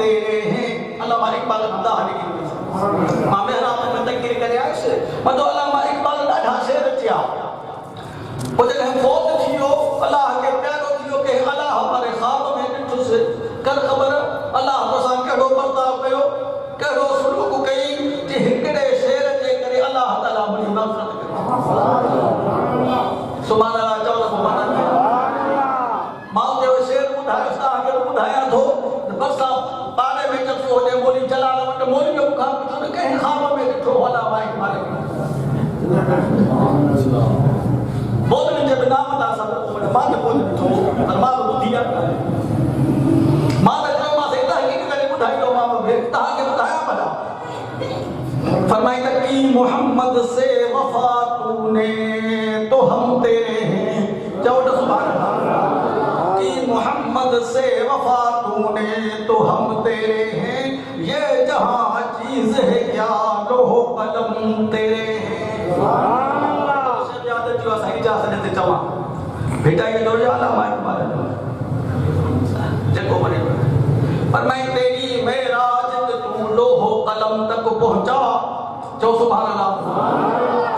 तेरे हैं। अल्लामा इकबाल अदा हली मां मेहराब में तकरीर करे आयस मतो अल्लामा इकबाल ॾाढा शेर थिया पोइ जॾहिं फौत थियो अल्लाह खे प्यारो थियो के अल्लाह पर ख़्वाब में ॾिठुसि कर ख़बर अल्लाह तोसां कहिड़ो बर्ताव कयो कहिड़ो सुलूक कई जे हिकिड़े शेर जे करे अल्लाह ताला मुंहिंजी मग़फ़िरत करे सुभान अल्लाह चओ त सुभान अल्लाह मां जो शेर ॿुधायो तव्हांखे ॿुधायां थो बरसा पाड़े में चतो होॾे मोली जलाल वटि मोली जो खां पुछो त कंहिं ख़्वाब में ॾिठो अल्लाह माइक मालिक बोलने के बिना मता सब मां ने बोल ॾिठो पर मां ॿुधी आहे मां त चयो मां सेता हक़ीक़त करे ॿुधाईंदो मां तव्हांखे ॿुधायां भला फरमाई त की मोहम्मद से वफा तूने तो हम तेरे हैं चओ त सुभान अल्लाह की मोहम्मद से वफा तूने तो हम तेरे हैं ये जहां चीज है क्या लोहो कलम तेरे हैं साईं जा सने ते चवा बेटा ये दौड़ आला मां मारे जेको बने पर मैं तेरी मेराज तू लोहो कलम तक पहुंचा चो सुभान अल्लाह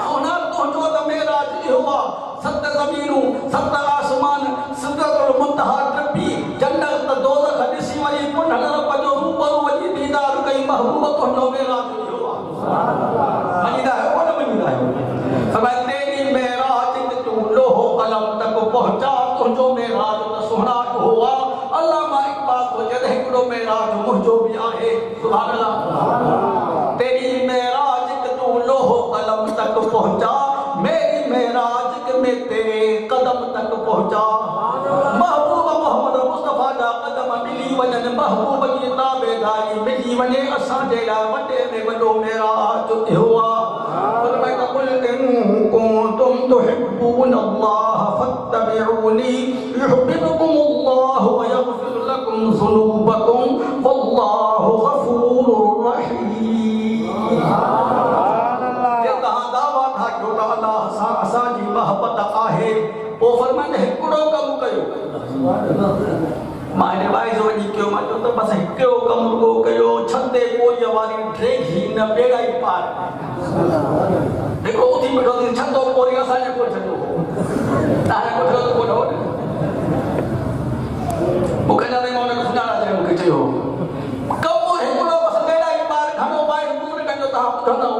सोना पहुंचो त मेराज हुआ सत ज़मीनूं सत आसमान सिदरतुल मुंतहा टपी जन्नत दोज़ख ॾिसी वई पुनर रब जो रूबरू वई दीदार कई महबूब तुंहिंजो मेराज हुआ मञीदा है कोन मञीदा है फरमाया तेरी मेराज तू लोहो कलम तक पहुंचा तुंहिंजो मेराज त सुहिणा हुआ अल्लामा इकबाल को जॾहिं हिकिड़ो मेराज मुंहिंजो बि आहे सुभान अल्लाह तेरी मेराज तू लोहो कलम तक पहुंचा मेरी मेराज में तेरे कदम तक पहुंचा महबूब मोहम्मद मुस्तफा जा कदम मिली वञनि महबूब जी ताबेदारी मिली वञे असां जे लाइ वॾे में वॾो मेराज थियो आहे कुल इन कुंतुम तुहिब्बून अल्लाह फत्तबिऊनी युहिब्बुकुमुल्लाह व यग़फिर लकुम ज़ुनूबकुम वल्लाहु गफूरुर रहीम असांजी मोहब्बत आहे पोइ फरमाईंदे हिकिड़ो कमु कयो मां हिन बाई जो वञी कयो मां चयो त बसि हिकिड़ो कमु रुगो कयो छते कोईअ वारी ड्रेगी न बेड़ा ई पार हिकिड़ो उथी बीठो थी छतो कोरी असांजे कोल छतो तव्हांजे कोठो त कोन हो मूंखे न मां हुनखे सुञाणा चयो मूंखे चयो कमु हिकिड़ो बसि बेड़ा ई पार घणो बाई दूर कंदो तव्हां ॿुधंदव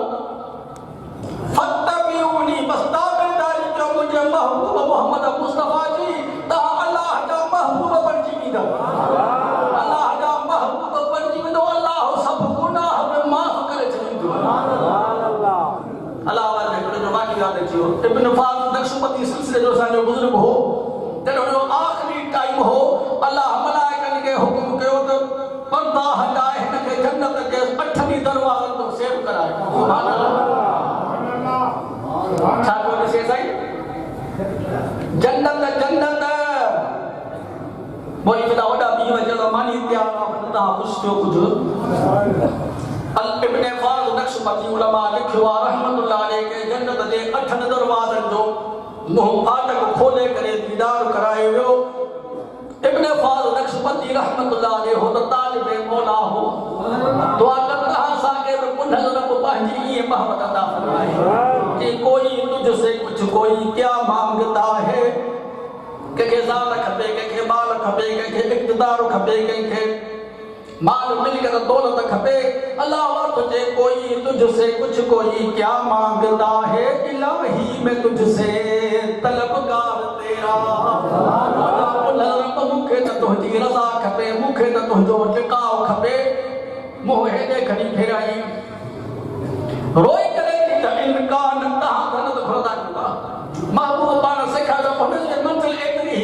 फत्तबिऊनी बस ताबेदारी जो मुझे महबूब मोहम्मद मुस्तफा जी ता अल्लाह जा महबूब बणजी वेंदो अल्लाह जा महबूब बणजी वेंदो अल्लाह सब गुनाह में माफ करे छॾींदो सुभान अल्लाह अल्लाह वाले जो बाक़ी याद रखियो इब्न फाज नक्शबंदी सिलसिले जो असांजो बुजुर्ग हो जॾहिं आखिरी टाइम हो अल्लाह मलाइकनि खे हुकुम कयो त पर्दा हटाए हिनखे जन्नत जे 8 दरवाज़नि तो सेव कराए सुभान अल्लाह छाको से साईं जन्नत जन्नत बोली वॾा वॾा बि वजन मानी त्या ता खुश थियो कुझु अल इब्न फाज नक्शबंदी उलमा लिखियो आहे रहमतुल्लाह अलैहि के जन्नत जे 8 दरवाज़नि जो मुंह फाटक खोले करे दीदार करायो वियो इब्न फाज नक्शबंदी रहमतुल्लाह अलैहि हो त तालिब मौला हो दुआ कर कहां साके पुनल रब पंहिंजी ये मोहब्बत अता फरमाए कि कोई तुझसे कुछ कोई क्या मांगता है के ज़ाल खपे के माल खपे के इक़्तिदार खपे के माल मिलकर दौलत खपे अल्लाह तुझे कोई तुझसे कुछ कोई क्या मांगता है इलाही में तुझसे तलबगार तेरा मुखे त तुझी रज़ा खपे मुखे त तुझो टिकाव खपे मोहे दे खड़ी फेराई रोई करे थी त इनकार तहां जन्नत घुरदा जुदा महबूब पाण सिखायो हुनजी मंज़िल एतिरी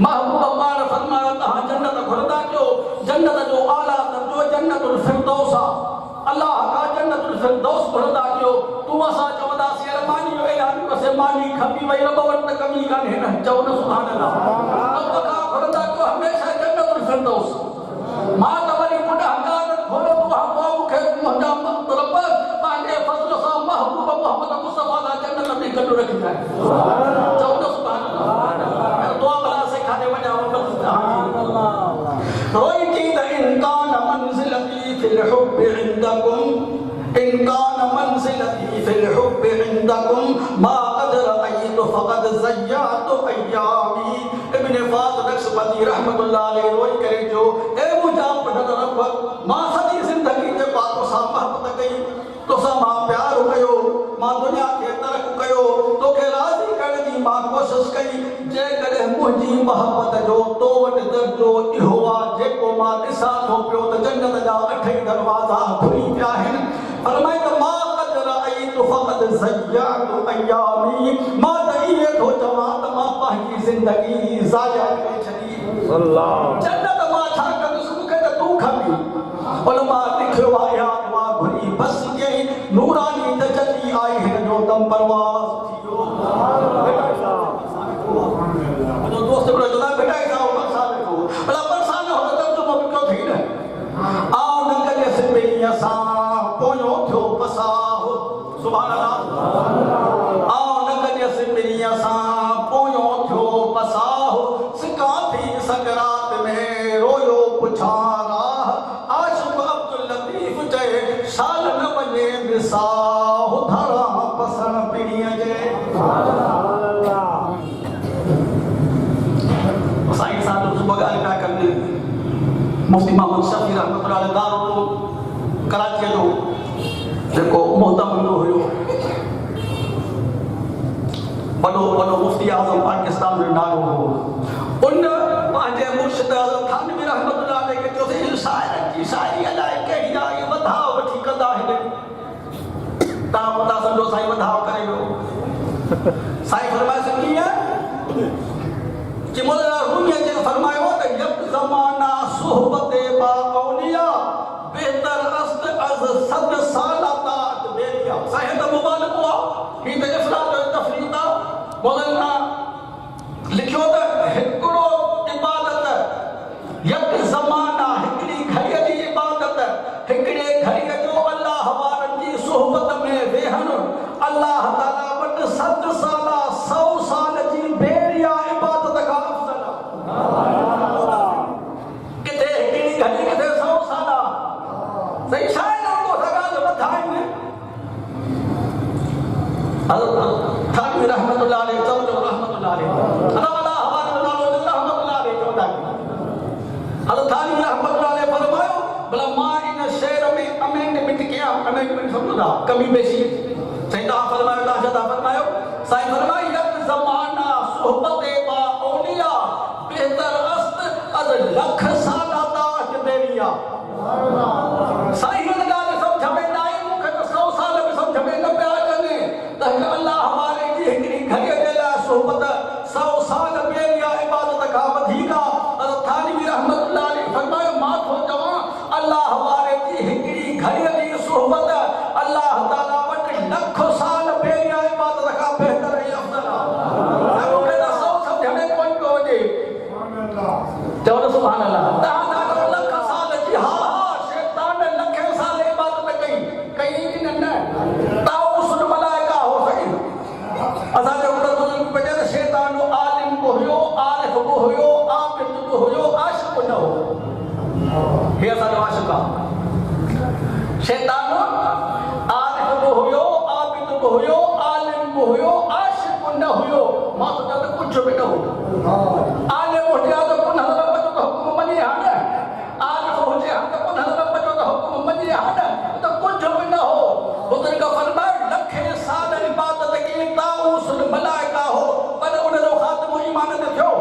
महबूब पाण फरमायो तहां जन्नत घुरदा कयो जन्नत जो आला दर्जो जन्नतुल फिरदौस अल्लाह का जन्नतुल फिरदौस घुरदा कयो तू असां चवंदासीं अरे मानी जो ऐलान कसे मानी खपी वई रब वटि कमी कान्हे न चओ न सुभान अल्लाह रब का घुरदा कयो हमेशा जन्नतुल फिरदौस मां त वरी गुनाहगार घुरो तू हवा मूंखे मुंहिंजा रब पंहिंजे फज़ल सां महबूब मोहम्मद मुस्तफा दा जन्नत में गॾु रखंदा चओ न सुभान अल्लाह दुआ भला सिखारे वञा सुभान अल्लाह रोई की त इंसान मंज़िल इंदकुम इन कान मंजिलती फिल हुब्ब इंदकुम मा कद रअयतु फक़द ज़य्यतु अय्यामी। इब्न फाज़ नक्शबंदी रहमतुल्लाह अलैहि रोई करे जो ए मुंहिंजा पढ़ंदड़ रब मां सॼी ज़िंदगी जे पाक सां मोहबत कई, तोसां मां प्यार कयो, मां दुनिया खे तरक कयो, तोखे राज़ी करण जी मां कोशिश कई। जेकॾहिं मुंहिंजी मोहबत जो तो वटि दर्जो इहो आहे जेको मां ॾिसां थो पियो त जन्नत जा 8 दरवाज़ा खुली पिया आहिनि। फरमाए त मां क़द रअयतु फ़क़द ज़य्यतु अय्यामी, मां त इहे थो चवां त मां पंहिंजी ज़िंदगी ज़ाया करे छॾी। जन्नत मां छा कंदुसि, मूंखे त तूं खपी। उलमा लिखियो आहे याद मां घुरी बस कई नूरानी तजल्ली आई हिन जो दम परवाज़ थियो। मुंहिंजो दोस्त हिकिड़ो चवंदो आहे बेटा इहा बरसात देखो भला बरसात हो त तर्जुमो बि कयो थी न आउ न कजे सिबेलीअ सां पोयो थियो पसाहो। सुभान अल्लाह। आउ न कजे सिबेलीअ सां पोयो थियो पसाहो, सिका थी सकरात में रोयो पुछारा। आशिक़ अब्दुल लतीफ़ चए साल न वञे विसाहो धरा पसण पीड़ीअ जे। साईं साहब सुबह ॻाल्हि पिया कनि मुफ्ती मोहम्मद शफ़ी रहमतुल्लाह अलैह दारुल कराची जो जेको मोहतमिम हुयो, वॾो मुफ्ती आज़म पाकिस्तान जो नालो हो। उन पंहिंजे मुर्शिद थानवी रहमतुल्लाह अलैह खे चयोसीं शाइरनि जी शाइरी अलाए कहिड़ी आहे, इहे वधाउ वठी कंदा आहिनि, तव्हां था सम्झो साईं वधाउ करे वियो। साईं फरमाइश कीअं कि मौलाना रूमी जे फरमायो त यक ज़माना सोहबत बा औलिया बेहतर अस्त अज़ 100 साल तात बेरिया। साईं त मुबालक हुआ, ही त इफ़राद जो तफरीद आहे। मौलाना लिखियो त हिकिड़ो इबादत यक ज़माना हिकिड़ी घड़ीअ जी इबादत, हिकिड़े घड़ीअ जो अल्लाह वारनि जी सोहबत में वेहणु अल्लाह ताला वटि 100 साल 100 साल जी बेरिया इबादत खां अफ़ज़ल आहे। किथे हिकिड़ी घड़ी किथे 100 साल सही शायद उनको सगाल वधाइनि। थानवी रहमतुल्लाह अलैह चवंदो रहमतुल्लाह अलैह अल्लाह हवाले नालो रहमतुल्लाह अलैह चवंदा हज़रत थानवी रहमतुल्लाह अलैह फरमायो भला मां इन शेर में अमेंडमेंट कया, अमेंडमेंट समझदा कमी बेशी सही तव्हां फरमायो था छा था फरमायो। साईं फरमायो यक ज़माना सोहबत बा औलिया बेहतर अस्त अज़ 100 साल तात बेरिया। साईं हिन ॻाल्हि सम्झ में न आई, मूंखे त 100 साल बि सम्झ में न पिया अचनि त हिन अल्लाह वारे जी हिकिड़ी घड़ीअ जे लाइ सोहबत 100 साल बेरिया इबादत खां वधीक आहे। हज़रत थानवी रहमतुल्लाह अलैह फरमायो मां थो चवां अल्लाह वारे जी हिकिड़ी घड़ीअ जी सोहबत अल्लाह ताला वटि 100 साल बेरिया इबादत खां बहितर ऐं अफ़ज़ल आहे। मूंखे त 100 सम्झ में कोन पियो अचे। चओ न सुभान अल्लाह। तव्हां था करो 100 साल जी हा शैतान 100 साल इबादत कई कि न ताऊस मलाइका हो सही। असांजे बुज़ुर्ग बचे त शैतान आलिम बि हुयो, आरिफ बि हुयो, आबिद बि हुयो, आशिक़ न हो। हे असांजो आशिक़ आहे। शैतान आरिफ बि हुयो, आबिद बि हुयो, आलिम बि हुयो, आशिक़ न हुयो। मां सोचा त कुझु बि न हो। आलिम हुजे हा त कुन हज़रत जो त हुकुम मञे हा न, आरिफ हुजे हा त कुन हज़रत जो त हुकुम मञे हा न, त कुझु बि न हो। बुज़ुर्ग फरमायो 100 साल इबादत कई ताऊस मलाइका हो, पर उनजो ख़ात्मो ईमान ते थियो।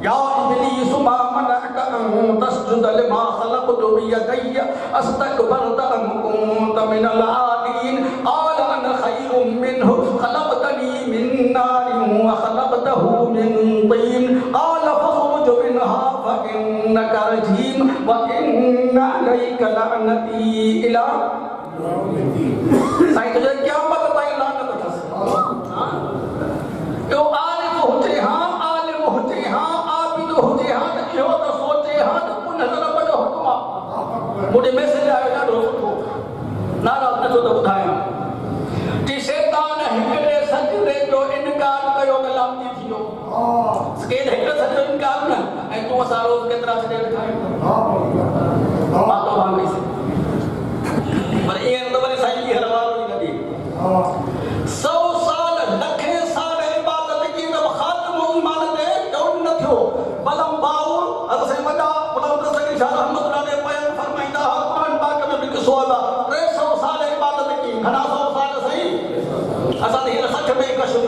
या इब्लीस मा मनअक अन तस्जुद लिमा ख़लक़तु बियदैया अस्तकबरत अम कुंत मिनल आलीन क़ाल अना ख़ैरुम मिन्हु ख़लक़तनी मिन नारिन व ख़लक़तहु मिन तीन क़ाल फ़ख़रुज मिन्हा फ़इन्नक रजीम व इन्न अलैक लअनती इला साईं तुझे क़यामत ताईं लानत अथसि। इहो आलिम हुजे हा, आलिम हुजे हा, आबिद हुजे हा त इहो त सोचे हा त कुन रब जो हुकुम आहे। मुंहिंजे मैसेज आयो ॾाढो सुठो, नाराज़ नथो त ॿुधायां कि शैतान हिकिड़े सजदे जो इनकार कयो त लानती थी वियो। केरु हिकिड़े सजदे जो इनकार न ऐं तूं असां रोज़ केतिरा सजदे वेठा आहियूं। मां तो भांगईसि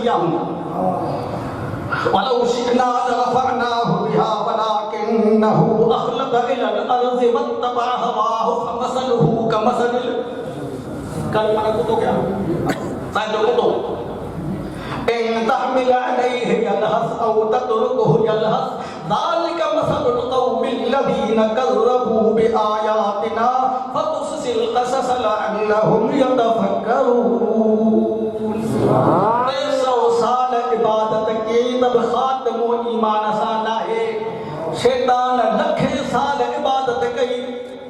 दिया हूँ। वलौ शिअना लरफ़अनाहु बिहा वलाकिन्नहु अख़लद इलल अर्ज़ि वत्तबअ हवाहु फमसलुहु कमसलिल कल माना को तो क्या साइड को तो इन तहमिल अलैहि यलहस औ ततरुकुहु यलहस ज़ालिका मसलुल क़ौमिल लज़ीना कज़्ज़बू बिआयातिना फ़क़ुस्सिल क़सस लअल्लहुम यतफ़क्करून। 300 साल इबादत के तब ख़ात्मो ईमान सां नाहे, शैतान लखे साल इबादत कई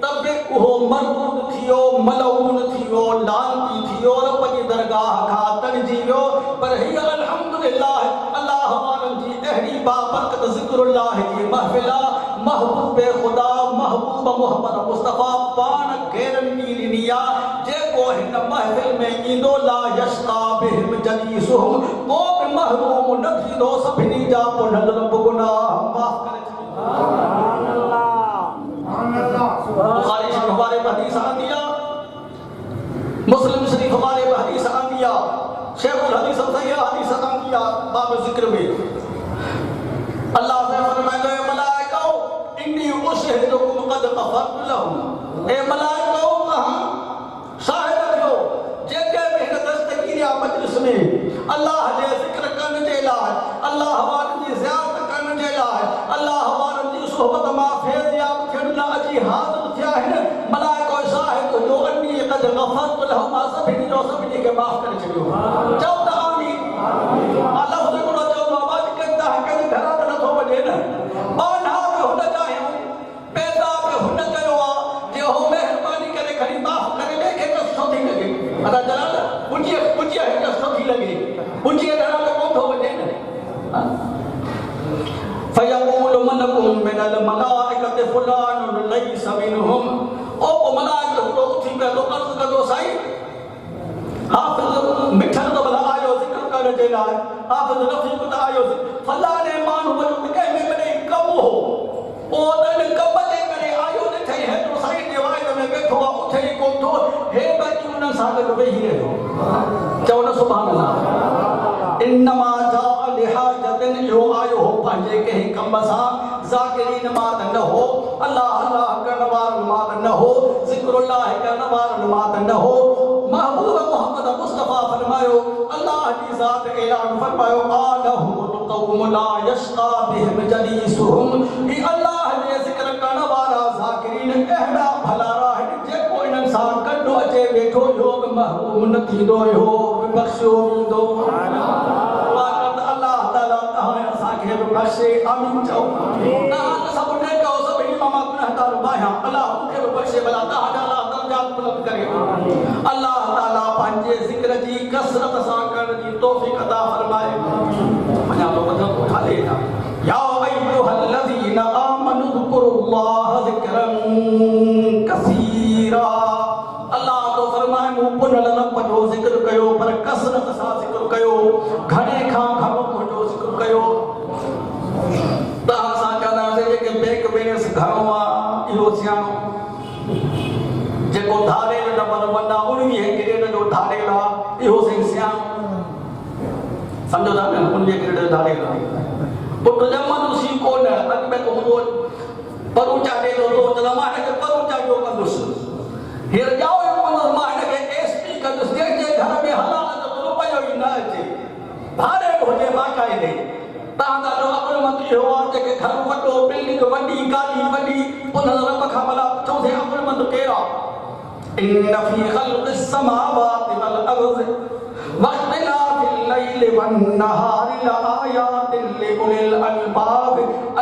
तब उहो मरदूद थियो, मलऊन थियो, लानती थियो, रब जी दरगाह खां तड़जी वियो। पर हीअ अल्हम्दुलिल्लाह अल्लाह वारनि जी अहिड़ी बाबरकत ज़िक्रुल्लाह जी महफ़िल आहे। महबूब ख़ुदा महबूब मोहम्मद मुस्तफ़ा पाण गैरंटी ॾिनी आहे, जेको हिन महफ़िल में ईंदो ला यश्क़ा बिहिम जलीसुहुम, को बि महरूम न थींदो, सभिनी जा पुनल रब गुनाह माफ़ करे छॾींदो। बुखारी शरीफ हवाले पर हदीस आंदी आहे, मुस्लिम शरीफ हवाले पर हदीस आंदी आहे, शेखुल हदीस सहीह हदीस आंदी आहे। बाब ज़िक्र में अल्लाह से फरमाइंदो है मलाइको इन्नी उशहिदुकुम क़द ग़फ़रतु लहुम। ए मलाइको कहां शाहिद थियो जेके बि हिन दस्तगीरिया मजलिस में अल्लाह जे ज़िक्र करण जे लाइ, अल्लाह वारनि जी ज़ियारत करण जे लाइ, अल्लाह वारनि जी सोहबत मां फैज़याब थियण लाइ अची हाज़िर थिया आहिनि। मलाइको शाहिद जो अन्नी क़द ग़फ़रतु लहुम, मां सभिनी जो सभिनी खे माफ़ करे छॾियो। चओ त आमीन। अल्लाह ख़ुदि को चओ आवाज़ कंदा कंहिं घरां त नथो वञे न, बाना बि हुन जा आहियूं, पैदा बि हुन कयो आहे, जे हो महिरबानी करे खणी माफ़ करे ॾे खे कष्ट थी लॻे। अदा जलाल पुॼीअ कष्ट थी लॻे, पुॼीअ घरां त कोन थो वञे न। फयक़ूलु मलकुम मिनल मलाइकति फुलानुन लैसा मिनहुम। ओ मलाइको उथी पियो अर्ज़ कंदो साईं हाफ़िज़ मिठल तो भला आयो ज़िक्र करण जे लाइ, हाफ़िज़ रफ़ीक़ त आयो फलाणे माण्हू वॾो कंहिं में वॾे कमु हो, पोइ त इन कम जे करे आयो न ठही हेतिरो साईं जे वाइद में वेठो आहे, उथे ई कोन थो, हे बाक़ी उन्हनि सां गॾु वेही रहियो। चओ न सुभाणे अल्लाह। इन्नमा जाअ लिहाजतिन, इहो आयो हो पंहिंजे कंहिं कम सां, ज़ाकिरीन मां त न हो, अल्लाह अल्लाह करण वारनि मां त न हो, ज़िक्रुल्लाह करण वारनि मां त न हो। महबूब मोहम्मद मुस्तफ़ा फरमायो, अल्लाह जी ज़ात ऐलान फरमायो, आलहुमुल क़ौमु ला यश्क़ा बिहिम जलीसुहुम। ही अल्लाह जे ज़िक्र करण वारा ज़ाकिरीन अहिड़ा भलारा आहिनि जेको इन्हनि सां गॾु अचे वेठो, इहो बि महरूम न थींदो, इहो बि बख़्शियो वेंदो। अल्लाह ताला तव्हां असांखे बि बख़्शे, आमीन चओ। तव्हां सभु नेक आहियो, सभिनी मां मां गुनाहगार आहियां, अल्लाह मूंखे बि बख़्शे, भला तव्हांजा अल्लाह दर्जात बुलंद करे। अल्लाह ताला पंहिंजे ज़िक्र जी कसरत सां करण जी तौफ़ीक़ अता फरमाए। वञा थो वधंदो हाले था। या अय्युहल्लज़ीना आमनू ज़कुरुल्लाह ज़िक्रन कसीरा। अल्लाह तो फरमाए मूं पुनल रब जो ज़िक्र कयो, पर कसरत सां ज़िक्र कयो, घणे खां घणो जो ज़िक्र कयो। तव्हां सां चवंदासीं जेके बैंक बैलेंस घणो आहे इहो सियाणो, जेको धारेल नंबर 19 ग्रेड जो धारेल आहे इहो सही सियाणो। सम्झो था न, 19 ग्रेड जो धारेल आहे। पुट ॼमंदो सी कोन, अॻु में हूंदो परू चाढ़े थो चवंदा मां हिनखे परू चाढ़ियो कंदुसि, हींअर ॼाओ कंदुसि, मां हिनखे एसपी कंदुसि, जंहिंजे घर में हलाल जो रुपयो ई न अचे, भाड़े बि हुजे बाक़ाइदे। तव्हां ॾाढो अकुलमंद इहो आहे जेके घर वॾो, बिल्डिंग वॾी, गाॾी वॾी, उन रब खां भला पुछोसीं अकुलमंद केरु आहे? إن في خلق السماوات والأرض واختلاف الليل والنهار لآيات لأولي الألباب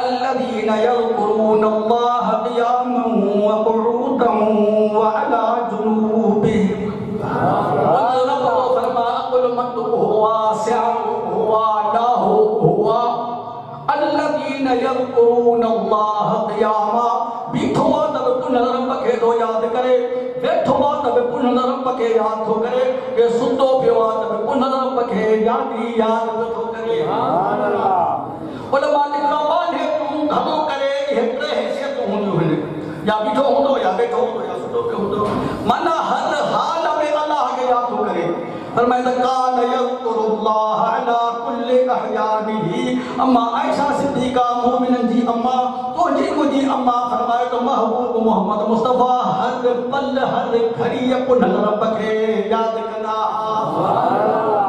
الذين يذكرون الله قياما وقعودا وعلى جنوبهم. والرب فرما أقلمت هو واسع هو له هو الذين يذكرون الله قياما. बीठो आहे त बि पुनल रब खे थो यादि करे, वेठो आहे त बि पुनल रब खे यादि थो करे, के सुतो पियो आहे त बि पुनल रब खे यादि थो करे। उन मालिक खां बांधे तूं घणो करे, इहे टे हैसियतूं हूंदियूं आहिनि, या बीठो हूंदो या वेठो हूंदो या सुतो पियो हूंदो, माना हर हाल में अलाह खे यादि थो करे। फरमाए त कान यज़कुरुल्लाह अला अहयानी अम्मा आयशा सिद्दीका मोमिनन जी अम्मा तो जी मुझी अम्मा फरमाए तो महबूब मोहम्मद मुस्तफा हर पल हर घड़ी अपन रब के याद कना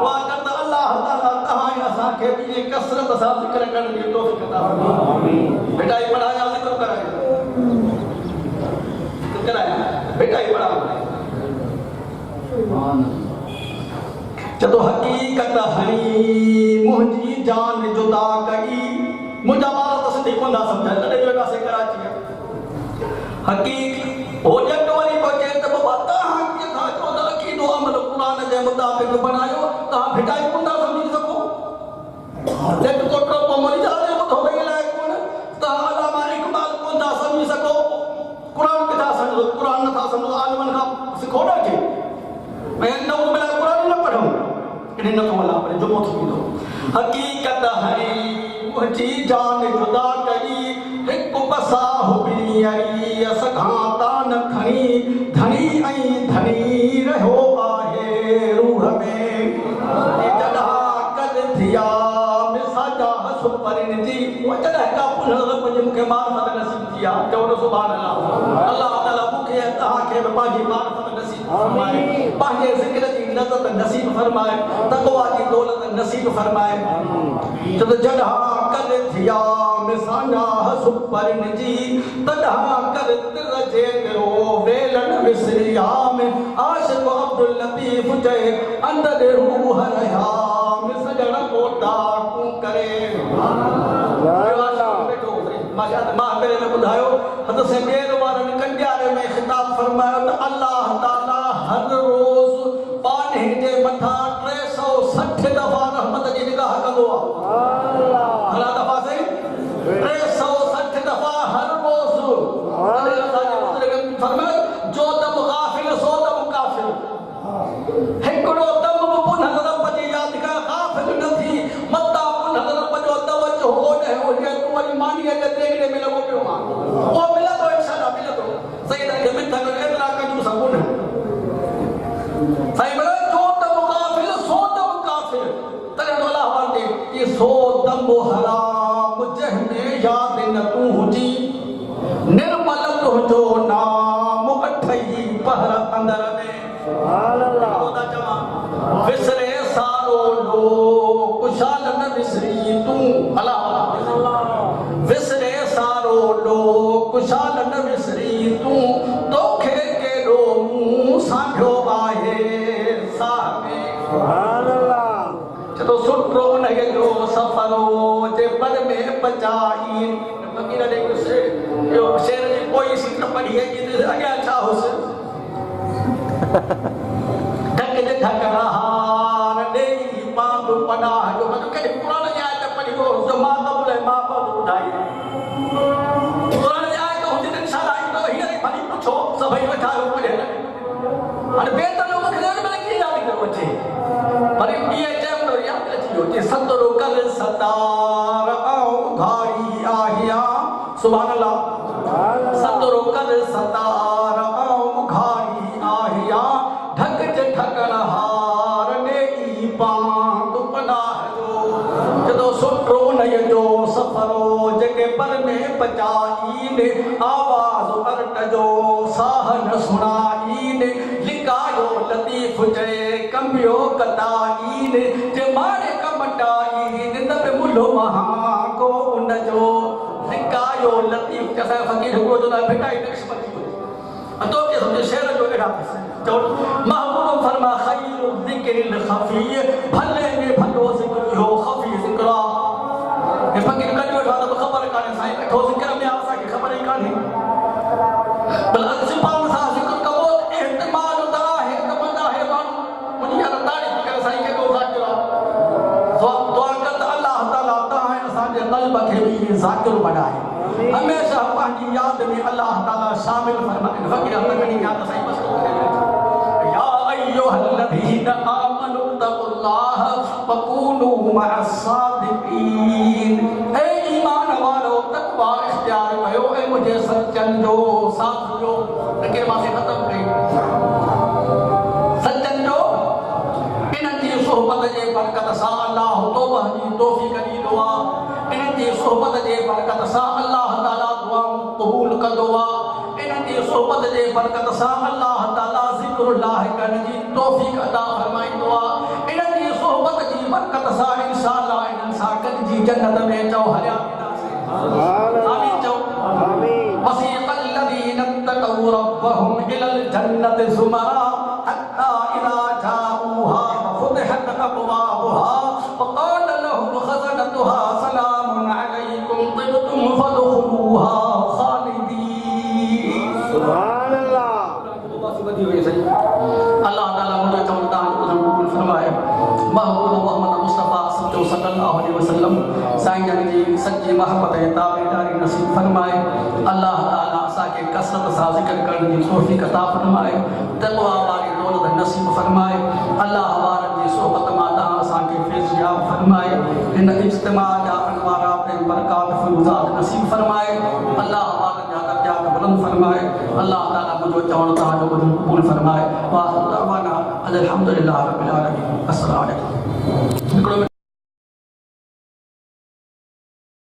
वाजत अल्लाह ताला तहां असा के भी कसरत सा जिक्र करने की तौफीक अता आमीन बेटा ये पढ़ाया जिक्र कराया बेटा ये पढ़ा जदों हकीकत हणी मुंहिंजी जान जुदा कई मुंहिंजा ॿार त सिंधी कोन था सम्झनि तॾहिं बि वेठासीं कराची हकीक हो ॼट वरी पोइ चए त बाबा तव्हां कीअं था चओ त अक़ीदो अमल क़ुरान जे मुताबिक़ बनायो तव्हां भिटाई कोन था सम्झी सघो ॼट कोटरो पमरी जा ॿुधो वेई लाइ कोन तव्हां अलामा इक़बाल कोन था सम्झी सघो क़ुरान किथां सम्झो क़ुरान नथा सम्झो आलिमनि खां सिखो न खे मैं नऊज़ बिल्लाह क़ुरान न पढ़ूं इन्हें न तो अल्लाह पर जुमो थी दो हकीकत है मुझी जान जुदा कई एक बसा हो बियाई असघाता न खणी धनी आई धनी रहो आहे रूह में जदा कद थिया मिसाजा सुपरिन जी वो जदा का पुनर पंज मुके मार मत नसीब थिया चवण सुभान अल्लाह अल्लाह ताला मुके ता के बाजी मार मत नसीब फरमाए पांजे जिक्र जी लज़त नसीब फरमाए तक़वा जी दौलत नसीब फरमाए जद जदा कद थिया मिसाजा सुपरिन जी तदा कर तिर जे करो वेलन विसरिया में आशिक अब्दुल लतीफ जय अंदर रूह रहा मिसजण कोटा तू करे मां पहले में ॿुधायो हद से ॿियर वारनि कंडियारे में ख़िताब फरमायो त अल्लाह ताला हर रोज़ पाणे जे मथां 360 दफ़ा रहमत जी निगाह कंदो आहे घणा दफ़ा सही 360 दफ़ा हर रोज़ फरमायो जो दम गाफिल सो दम काफिल हिकिड़ो दम बि पुनः रब जी यादि खां गाफिल न थी मता पुनः रब जो तवज्जो ओॾे हुजे तूं वरी मानीअ जे देगड़े में लॻो पियो आहे उहो मिलंदो इंशाअल्लाह मिलंदो सही रखे मिथक एतिरा कजूं सभु न सही मिले जो दम गाफिल सो दम काफिल तॾहिं तो अल्लाह वांदे कि सो दम हराम जंहिंमें यादि न तूं हुजी निर्मल तुंहिंजो नाम अठई पहर अंदर में सुभान अल्लाह विसरे सारो लो कुशाल न विसरी तूं अल्लाह विसरे सारो लो कुशाल न विसरी तूं तोखे केॾो मूं सांभियो आहे साह में सुभान अल्लाह जदों सुठो उनखे जो सफ़रो जे पर में पचाई फकीर ने कुछ यो शेर जी कोई सीट पड़ी है कि अगे अच्छा होस ढक जे ढक हार देई पांडु पड़ा जो मतलब के कुरान जी आयत पढ़ी हो जो मां बाप ले मां बाप बुधाई कुरान जी आयत हो जिन इंशाल्लाह तो ही नहीं भली पूछो सभई बैठा हो पढ़े अरे बेहतर लोग के में की याद करो छे पर ये टाइम तो याद रखियो कि सतरो कर सतार आओ घाई आहिया सुभान अल्लाह सतरो कर सतार आओ घाई आहिया ढक जे ढकण हार नेई पांड पनाह जो जदों सुठो नय जो सफरो जेके पर में पचाई ने आवाज अर्ट जो साह न सुनाई ने लिकायो लतीफ जे कंबियो कताई ने जे मारे कमटाई ने तब मुलो महा को उन जो लिकायो लतीफ जैसा फकीर हुआ जो ना बेटा नक्शबंदी हो तो के समझे शेर जो एड़ा जो महबूब फरमा खैर जिक्र खफी भले में भलो जिक्र हो खफी जिक्र ये फकीर कडियो था तो खबर काने साईं बैठो जिक्र में आसा की खबर ही काने बल अज़बान सा जिक्र कबो एहतमाल दा है तमन्ना है बान मुझे यार तारीफ कर साईं के को जाकिर तो दुआ कर अल्लाह ताला ता है असा जे कल्ब के भी जाकिर बनाए हमेशा पांजी याद में अल्लाह ताला शामिल फरमाए फकीर अल्लाह कनी याद साईं बस या अय्युहल्लज़ीना आमनु तक़ुल्लाह वकूनू मअस-सादिकीन ए ईमान वालो तकवा इख्तियार कयो ए मुझे सच्चन जो साथ जो के मासे खत्म कई सच्चन जो इन जी सोहबत जे बरकत सां अल्लाह तौबह जी तौफ़ीक़ ॾी दुआ इन्हनि जी सोहबत जे बरकत सां अल्लाह ताला दुआऊं क़बूल कंदो आहे इन्हनि जी सोहबत जे बरकत सां अल्लाह ताला ज़िक्रुल्लाह करण जी तौफ़ीक़ अता फरमाईंदो आहे इन्हनि जी सोहबत जी बरकत सां इंशाअल्लाह इन्हनि सां गॾिजी जन्नत में चओ हलिया आमीन चओ वसीक़ الذين اتقوا ربهم إلى الجنة زمرا حتى إذا جاءوها وفتحت أبوابها وقال لهم خزنتها سلام عليكم طبتم فادخلوها خالدين سبحان الله अल्लाह ताला मुझे चमता कबूल फरमाए महबूब मोहम्मद मुस्तफा सल्लल्लाहु अलैहि वसल्लम साईं जन जी सच्ची मोहब्बत ऐं ताबेदारी नसीब फरमाए अल्लाह ताला असांखे कसरत सां ज़िक्र करण जी तौफ़ीक़ अता फरमाए तक़वा वारी दौलत नसीब फरमाए अल्लाह वारनि जी सोहबत मां तव्हां असांखे फैज़याब फरमाए हिन इज्तिमा जा अनवारात ऐं बरकात फ़िरोज़ात नसीब फरमाए अल्लाह वारनि जा दर्जात बुलंद फरमाए अल्लाह ताला मुझो चवण तव्हांजो क़बूल फरमाए वाह दअवाना अल्हम्दुलिल्लाह रब्बिल आलमीन अस्सलामु अलैकुम